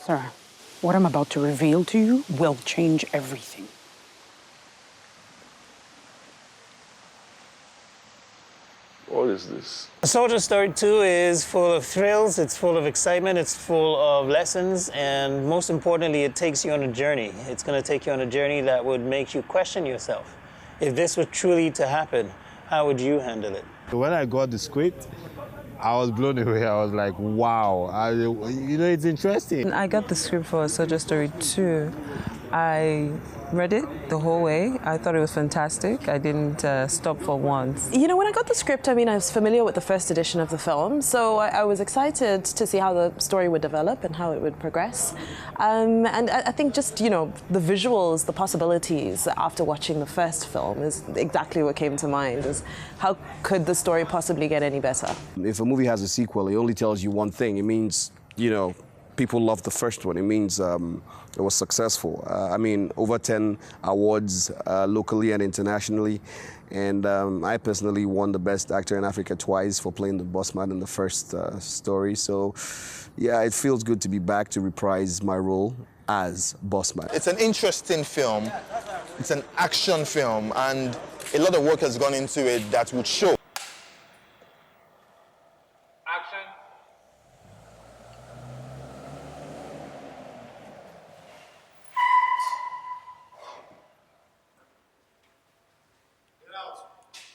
Sir, what I'm about to reveal to you will change everything. What is this? Soldier Story 2 is full of thrills, it's full of excitement, it's full of lessons, and most importantly, it takes you on a journey. It's going to take you on a journey that would make you question yourself. If this was truly to happen, how would you handle it? When I got the script, I was blown away. I was like, wow. It's interesting. I got the script for Soldier Story 2. I read it the whole way. I thought it was fantastic. I didn't stop for once. You know, when I got the script, I was familiar with the first edition of the film, so I was excited to see how the story would develop and how it would progress. And I think just, the visuals, the possibilities after watching the first film is exactly what came to mind, is how could the story possibly get any better? If a movie has a sequel, it only tells you one thing. It means, people love the first one. It means it was successful. Over 10 awards locally and internationally. And I personally won the Best Actor in Africa twice for playing the bossman in the first story. So, yeah, it feels good to be back to reprise my role as bossman. It's an interesting film. It's an action film, and a lot of work has gone into it that would show.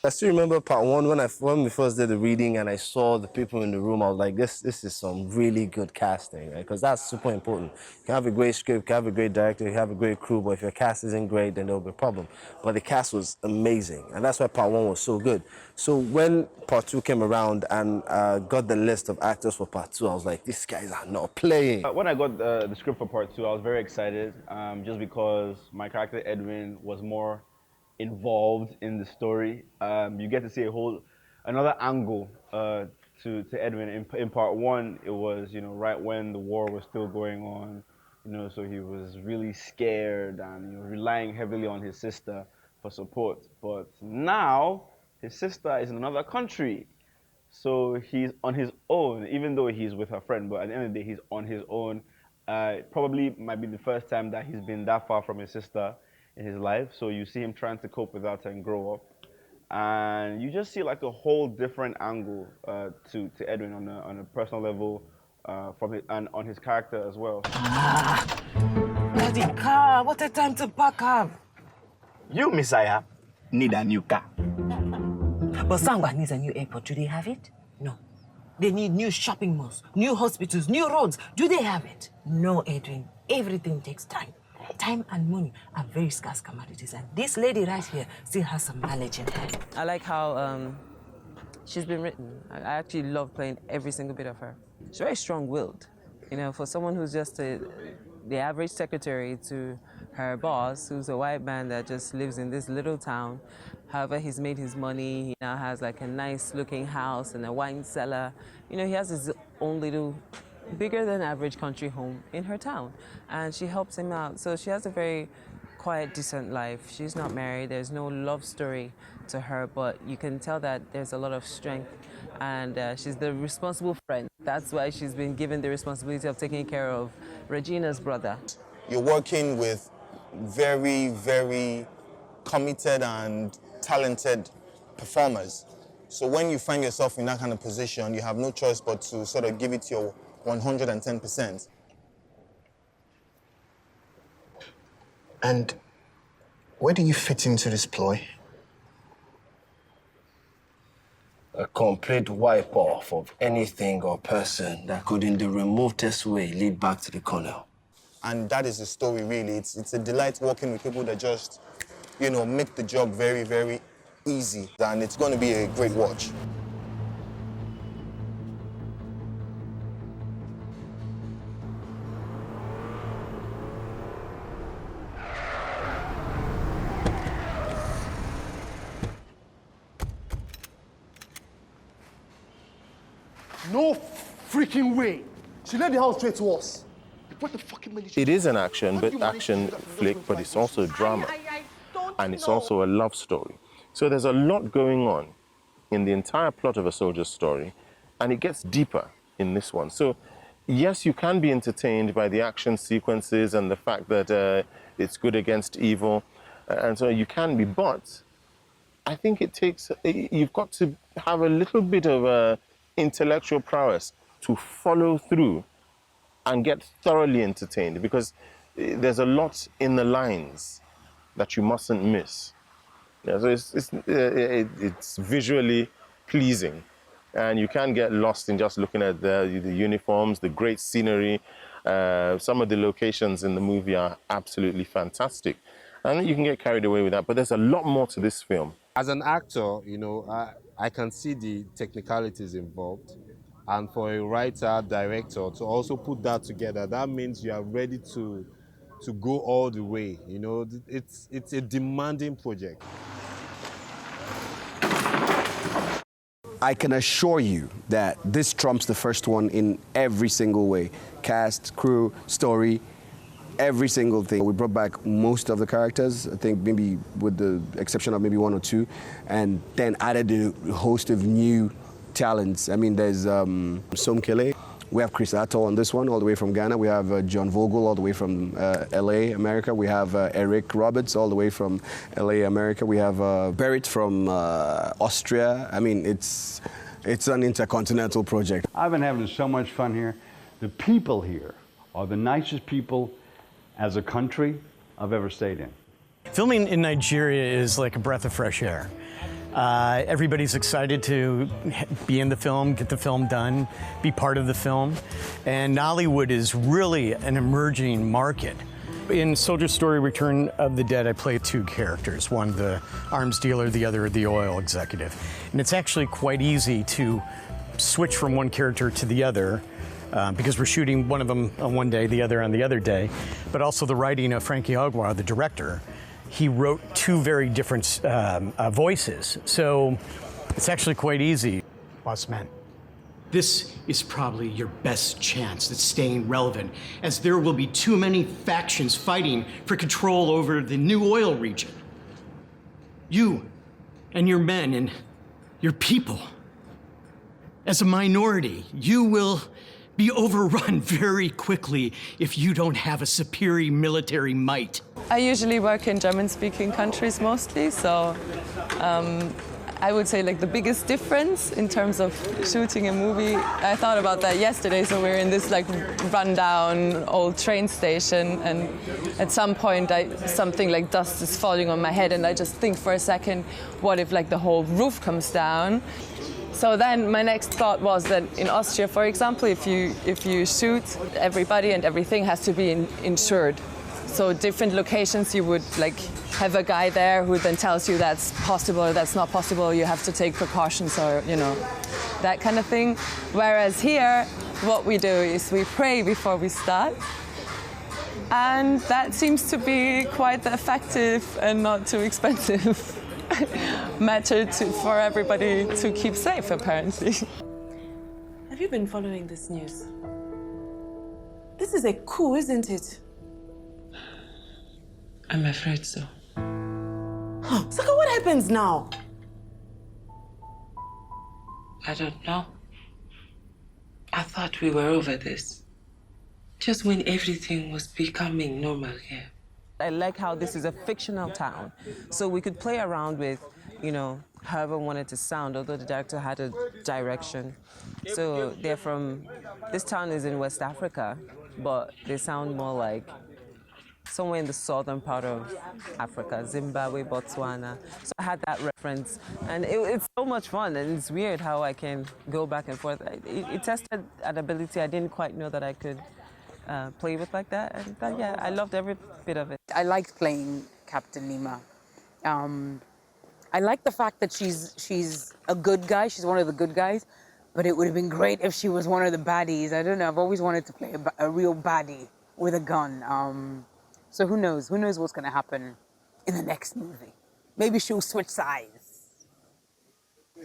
I still remember part one when we first did the reading and I saw the people in the room. I was like, this is some really good casting, right? Because that's super important. You can have a great script, you can have a great director, you can have a great crew, but if your cast isn't great, then there'll be a problem. But the cast was amazing, and that's why part one was so good. So when part two came around and got the list of actors for part two, I was like, these guys are not playing. When I got the script for part two, I was very excited, just because my character Edwin was more involved in the story. You get to see another angle to Edwin. In part one, it was right when the war was still going on, so he was really scared and relying heavily on his sister for support. But now his sister is in another country, so he's on his own. Even though he's with her friend, but at the end of the day, he's on his own. Probably might be the first time that he's been that far from his sister in his life, so you see him trying to cope with that and grow up, and you just see like a whole different angle to Edwin on a personal level, and on his character as well. Bloody car! What a time to pack up! You, Messiah, need a new car. But Sangwa needs a new airport. Do they have it? No. They need new shopping malls, new hospitals, new roads. Do they have it? No, Edwin. Everything takes time. Time and money are very scarce commodities, and this lady right here still has some knowledge in her. I like how she's been written. I actually love playing every single bit of her. She's very strong-willed. For someone who's just the average secretary to her boss, who's a white man that just lives in this little town. However, he's made his money. He now has like a nice-looking house and a wine cellar. He has his own little bigger than average country home in her town, and she helps him out. So she has a very quiet, decent life. She's not married. There's no love story to her, but you can tell that there's a lot of strength, and she's the responsible friend. That's why she's been given the responsibility of taking care of Regina's brother. You're working with very, very committed and talented performers. So when you find yourself in that kind of position, you have no choice but to sort of give it your 110%. And where do you fit into this ploy? A complete wipe-off of anything or person that could in the remotest way lead back to the colonel. And that is the story, really. It's a delight working with people that just, make the job very, very easy. And it's going to be a great watch. No freaking way. She led the house straight to us. What the fucking minute? It is an action flick, but it's also a drama. And it's also a love story. So there's a lot going on in the entire plot of A Soldier's Story, and it gets deeper in this one. So yes, you can be entertained by the action sequences and the fact that it's good against evil, and so you can be, but I think you've got to have a little bit of intellectual prowess to follow through and get thoroughly entertained, because there's a lot in the lines that you mustn't miss. Yeah, so it's visually pleasing, and you can get lost in just looking at the uniforms, the great scenery. Some of the locations in the movie are absolutely fantastic, and you can get carried away with that, but there's a lot more to this film. As an actor, you know, I can see the technicalities involved. And for a writer, director to also put that together, that means you are ready to go all the way. You know, it's a demanding project. I can assure you that this trumps the first one in every single way. Cast, crew, story, every single thing. We brought back most of the characters, I think maybe with the exception of maybe one or two, and then added a host of new talents. I mean, there's Somkele. We have Chris Atto on this one, all the way from Ghana. We have John Vogel, all the way from LA, America. We have Eric Roberts, all the way from LA, America. We have Berit from Austria. I mean, it's an intercontinental project. I've been having so much fun here. The people here are the nicest people as a country I've ever stayed in. Filming in Nigeria is like a breath of fresh air. Everybody's excited to be in the film, get the film done, be part of the film. And Nollywood is really an emerging market. In Soldier Story Return of the Dead, I play two characters, one the arms dealer, the other the oil executive. And it's actually quite easy to switch from one character to the other because we're shooting one of them on one day, the other on the other day. But also the writing of Frankie Ogwar, the director, he wrote two very different voices. So it's actually quite easy. Boss man, this is probably your best chance at staying relevant, as there will be too many factions fighting for control over the new oil region. You and your men and your people, as a minority, you will be overrun very quickly if you don't have a superior military might. I usually work in German-speaking countries mostly, so I would say like the biggest difference in terms of shooting a movie, I thought about that yesterday. So we're in this like rundown old train station, and at some point something like dust is falling on my head, and I just think for a second, what if like the whole roof comes down? So then my next thought was that in Austria, for example, if you shoot, everybody and everything has to be insured. So different locations, you would like have a guy there who then tells you that's possible or that's not possible. You have to take precautions, or that kind of thing. Whereas here, what we do is we pray before we start, and that seems to be quite the effective and not too expensive method for everybody to keep safe, apparently. Have you been following this news? This is a coup, isn't it? I'm afraid so. Saka, what happens now? I don't know. I thought we were over this. Just when everything was becoming normal here. I like how this is a fictional town, so we could play around with, however we wanted to sound, although the director had a direction. So this town is in West Africa, but they sound more like somewhere in the southern part of Africa, Zimbabwe, Botswana. So I had that reference, and it's so much fun, and it's weird how I can go back and forth. It tested an ability I didn't quite know that I could play with like that, and yeah, I loved every bit of it. I liked playing Captain Nima. I like the fact that she's a good guy. She's one of the good guys, but it would have been great if she was one of the baddies. I don't know. I've always wanted to play a real baddie with a gun. So who knows? Who knows what's going to happen in the next movie? Maybe she'll switch sides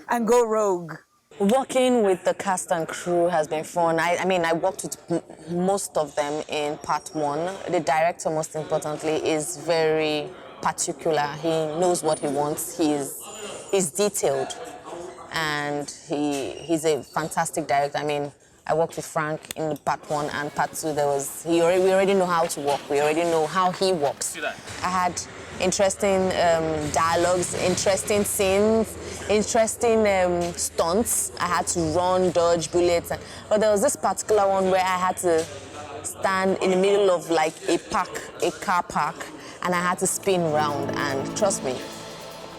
and go rogue. Working with the cast and crew has been fun. I mean, I worked with most of them in part one. The director, most importantly, is very particular. He knows what he wants. He's detailed, and he's a fantastic director. I mean, I worked with Frank in part 1 and part 2. We already know how to work. We already know how he works. I had interesting dialogues, interesting scenes, interesting stunts. I had to run, dodge bullets. But there was this particular one where I had to stand in the middle of like a car park, and I had to spin around. And trust me,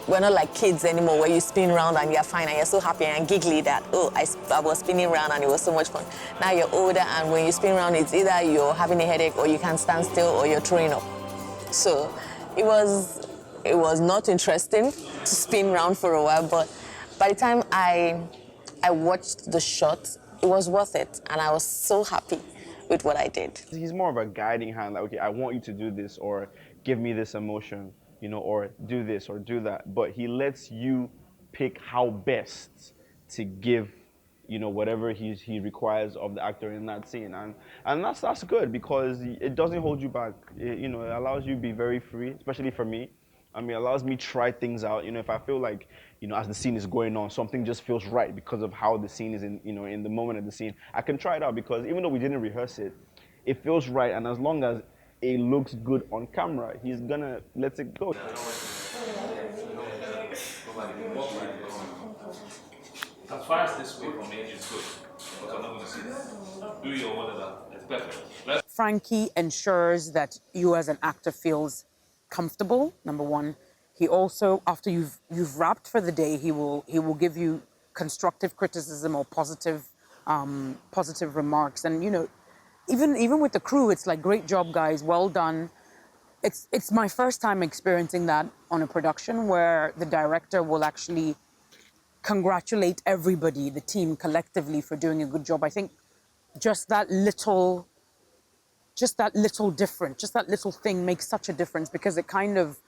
we're not like kids anymore where you spin around and you're fine and you're so happy and giggly that, oh, I was spinning around and it was so much fun. Now you're older, and when you spin around, it's either you're having a headache or you can't stand still or you're throwing up. So it was not interesting to spin around for a while, but by the time I watched the shot, it was worth it, and I was so happy with what I did. He's more of a guiding hand, like, okay, I want you to do this, or give me this emotion, you know, or do this or do that. But he lets you pick how best to give, you know, whatever he requires of the actor in that scene. And that's good, because it doesn't hold you back. It, you know, it allows you to be very free, especially for me. I mean, it allows me to try things out. You know, if I feel like, you know, as the scene is going on, something just feels right because of how the scene is in, you know, in the moment of the scene, I can try it out, because even though we didn't rehearse it, it feels right. And as long as it looks good on camera, he's gonna let it go. As far as this way from age is good, but I'm not going to see that. Do your whatever, it's perfect. Frankie ensures that you as an actor feels comfortable, number one. He also, after you've wrapped for the day, he will give you constructive criticism or positive remarks. And you know, even with the crew, it's like, great job, guys, well done. It's my first time experiencing that on a production, where the director will actually congratulate everybody, the team collectively, for doing a good job. I think just that little difference, just that little thing makes such a difference, because it kind of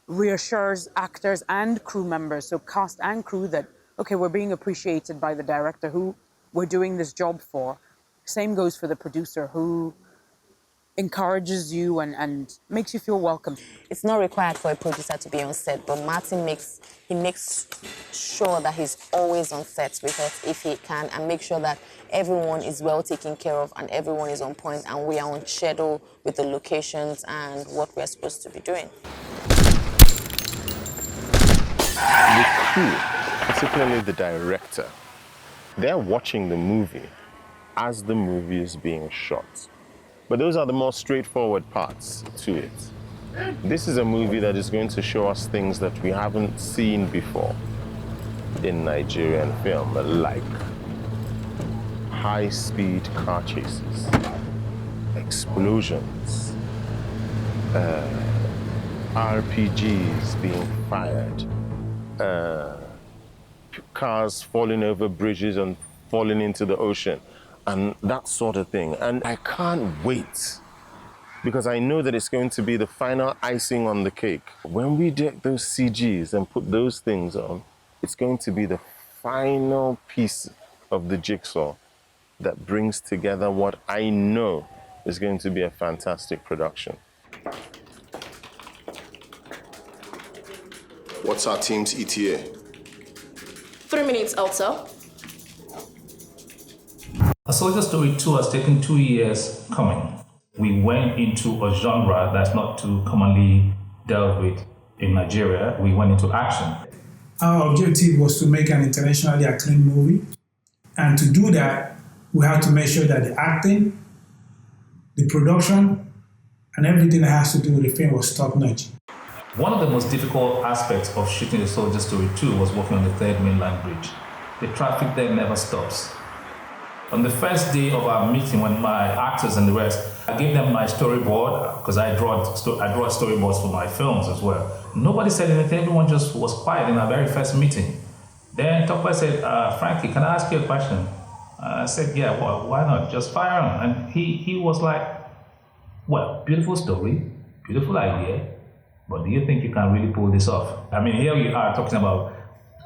reassures actors and crew members, so cast and crew, that, okay, we're being appreciated by the director who we're doing this job for. Same goes for the producer, who encourages you and makes you feel welcome. It's not required for a producer to be on set, but Martin makes sure that he's always on set with us if he can, and make sure that everyone is well taken care of and everyone is on point and we are on schedule with the locations and what we're supposed to be doing. The crew, particularly the director, they're watching the movie as the movie is being shot. But those are the more straightforward parts to it. This is a movie that is going to show us things that we haven't seen before in Nigerian film, like high-speed car chases, explosions, RPGs being fired, cars falling over bridges and falling into the ocean, and that sort of thing. And I can't wait, because I know that it's going to be the final icing on the cake. When we get those CGs and put those things on, it's going to be the final piece of the jigsaw that brings together what I know is going to be a fantastic production. What's our team's ETA? 3 minutes, Elsa. A Soldier Story 2 has taken 2 years coming. We went into a genre that's not too commonly dealt with in Nigeria. We went into action. Our objective was to make an internationally acclaimed movie. And to do that, we had to make sure that the acting, the production, and everything that has to do with the film was top-notch. One of the most difficult aspects of shooting A Soldier Story 2 was working on the Third Mainland Bridge. The traffic there never stops. On the first day of our meeting, when my actors and the rest, I gave them my storyboard, because I draw storyboards for my films as well. Nobody said anything, everyone just was quiet in our very first meeting. Then Tokwe said, Frankie, can I ask you a question? I said, yeah, well, why not? Just fire on. And he was like, well, beautiful story, beautiful idea, but do you think you can really pull this off? I mean, here we are talking about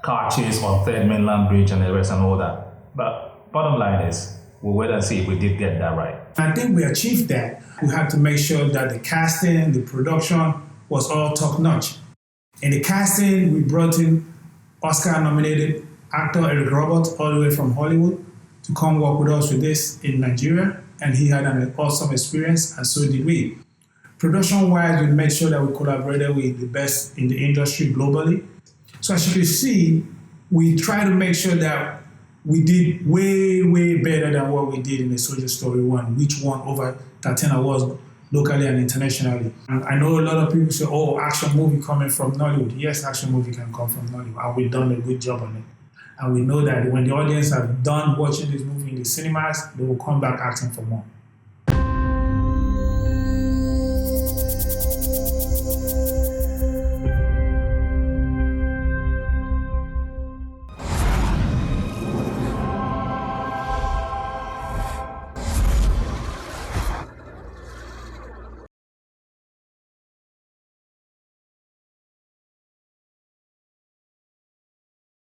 car chase on Third Mainland Bridge and the rest and all that. But bottom line is, we'll wait and see if we did get that right. I think we achieved that. We had to make sure that the casting, the production was all top-notch. In the casting, we brought in Oscar-nominated actor Eric Roberts all the way from Hollywood to to come work with us with this in Nigeria, and he had an awesome experience, and so did we. Production-wise, we made sure that we collaborated with the best in the industry globally. So as you can see, we try to make sure that we did way, way better than what we did in the Soldier Story 1, which won over 13 awards locally and internationally. And I know a lot of people say, oh, action movie coming from Nollywood. Yes, action movie can come from Nollywood, and we've done a good job on it. And we know that when the audience are done watching this movie in the cinemas, they will come back asking for more.